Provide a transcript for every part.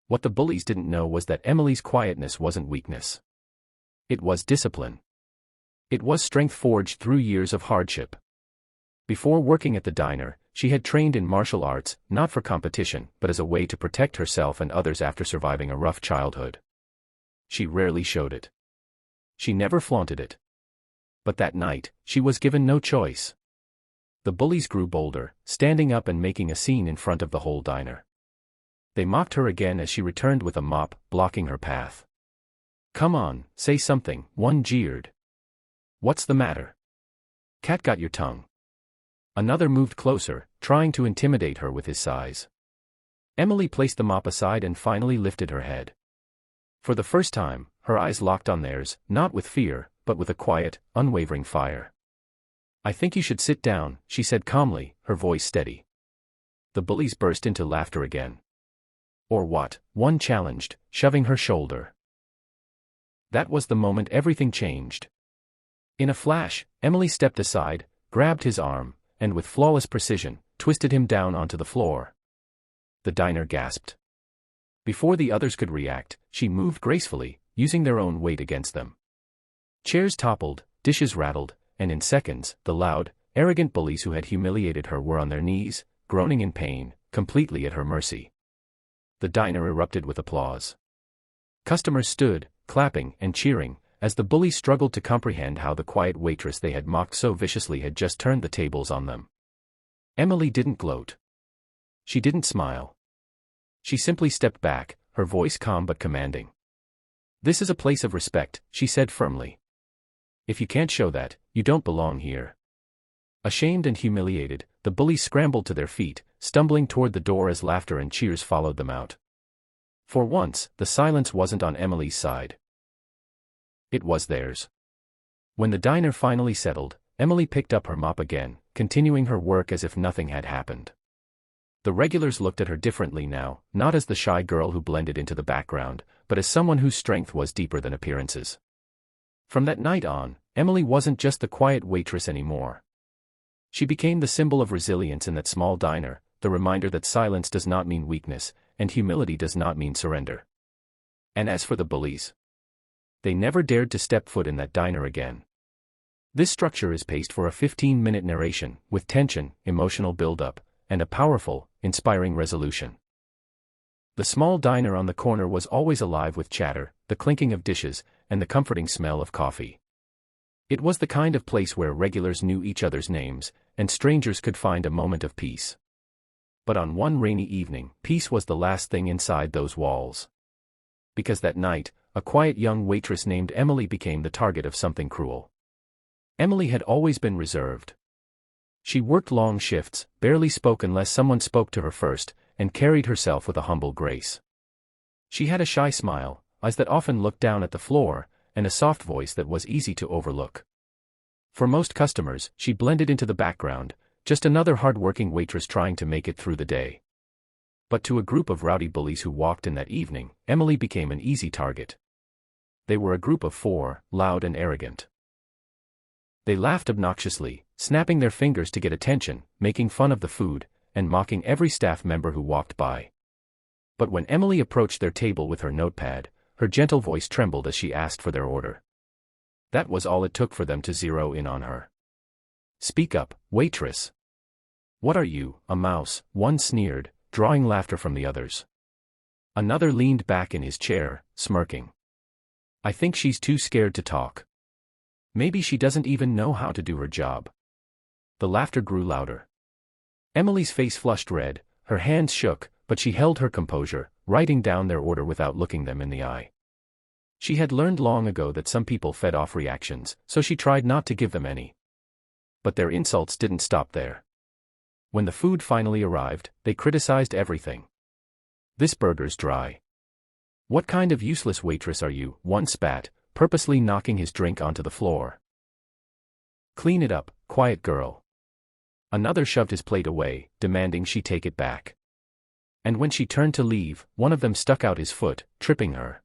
What the bullies didn't know was that Emily's quietness wasn't weakness. It was discipline. It was strength forged through years of hardship. Before working at the diner, she had trained in martial arts, not for competition, but as a way to protect herself and others after surviving a rough childhood. She rarely showed it. She never flaunted it. But that night, she was given no choice. The bullies grew bolder, standing up and making a scene in front of the whole diner. They mocked her again as she returned with a mop, blocking her path. "Come on, say something," one jeered. "What's the matter? Cat got your tongue." Another moved closer, trying to intimidate her with his size. Emily placed the mop aside and finally lifted her head. For the first time, her eyes locked on theirs, not with fear, but with a quiet, unwavering fire. "I think you should sit down," she said calmly, her voice steady. The bullies burst into laughter again. "Or what?" one challenged, shoving her shoulder. That was the moment everything changed. In a flash, Emily stepped aside, grabbed his arm, and with flawless precision, twisted him down onto the floor. The diner gasped. Before the others could react, she moved gracefully, using their own weight against them. Chairs toppled, dishes rattled, and in seconds, the loud, arrogant bullies who had humiliated her were on their knees, groaning in pain, completely at her mercy. The diner erupted with applause. Customers stood, clapping and cheering, as the bullies struggled to comprehend how the quiet waitress they had mocked so viciously had just turned the tables on them. Emily didn't gloat. She didn't smile. She simply stepped back, her voice calm but commanding. "This is a place of respect," she said firmly. "If you can't show that, you don't belong here." Ashamed and humiliated, the bullies scrambled to their feet, stumbling toward the door as laughter and cheers followed them out. For once, the silence wasn't on Emily's side. It was theirs. When the diner finally settled, Emily picked up her mop again, continuing her work as if nothing had happened. The regulars looked at her differently now, not as the shy girl who blended into the background, but as someone whose strength was deeper than appearances. From that night on, Emily wasn't just the quiet waitress anymore. She became the symbol of resilience in that small diner, the reminder that silence does not mean weakness, and humility does not mean surrender. And as for the bullies, they never dared to step foot in that diner again. This structure is paced for a 15-minute narration, with tension, emotional build-up, and a powerful, inspiring resolution. The small diner on the corner was always alive with chatter, the clinking of dishes, and the comforting smell of coffee. It was the kind of place where regulars knew each other's names, and strangers could find a moment of peace. But on one rainy evening, peace was the last thing inside those walls. Because that night, a quiet young waitress named Emily became the target of something cruel. Emily had always been reserved. She worked long shifts, barely spoke unless someone spoke to her first, and carried herself with a humble grace. She had a shy smile, eyes that often looked down at the floor, and a soft voice that was easy to overlook. For most customers, she blended into the background, just another hard-working waitress trying to make it through the day. But to a group of rowdy bullies who walked in that evening, Emily became an easy target. They were a group of four, loud and arrogant. They laughed obnoxiously, snapping their fingers to get attention, making fun of the food, and mocking every staff member who walked by. But when Emily approached their table with her notepad, her gentle voice trembled as she asked for their order. That was all it took for them to zero in on her. "Speak up, waitress. What are you, a mouse?" one sneered, drawing laughter from the others. Another leaned back in his chair, smirking. "I think she's too scared to talk. Maybe she doesn't even know how to do her job." The laughter grew louder. Emily's face flushed red, her hands shook, but she held her composure, writing down their order without looking them in the eye. She had learned long ago that some people fed off reactions, so she tried not to give them any. But their insults didn't stop there. When the food finally arrived, they criticized everything. "This burger's dry. What kind of useless waitress are you?" one spat, purposely knocking his drink onto the floor. "Clean it up, quiet girl." Another shoved his plate away, demanding she take it back. And when she turned to leave, one of them stuck out his foot, tripping her.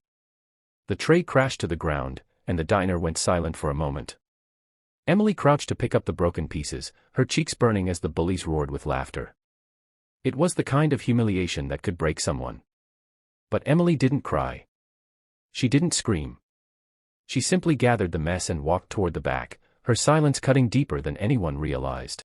The tray crashed to the ground, and the diner went silent for a moment. Emily crouched to pick up the broken pieces, her cheeks burning as the bullies roared with laughter. It was the kind of humiliation that could break someone. But Emily didn't cry. She didn't scream. She simply gathered the mess and walked toward the back, her silence cutting deeper than anyone realized.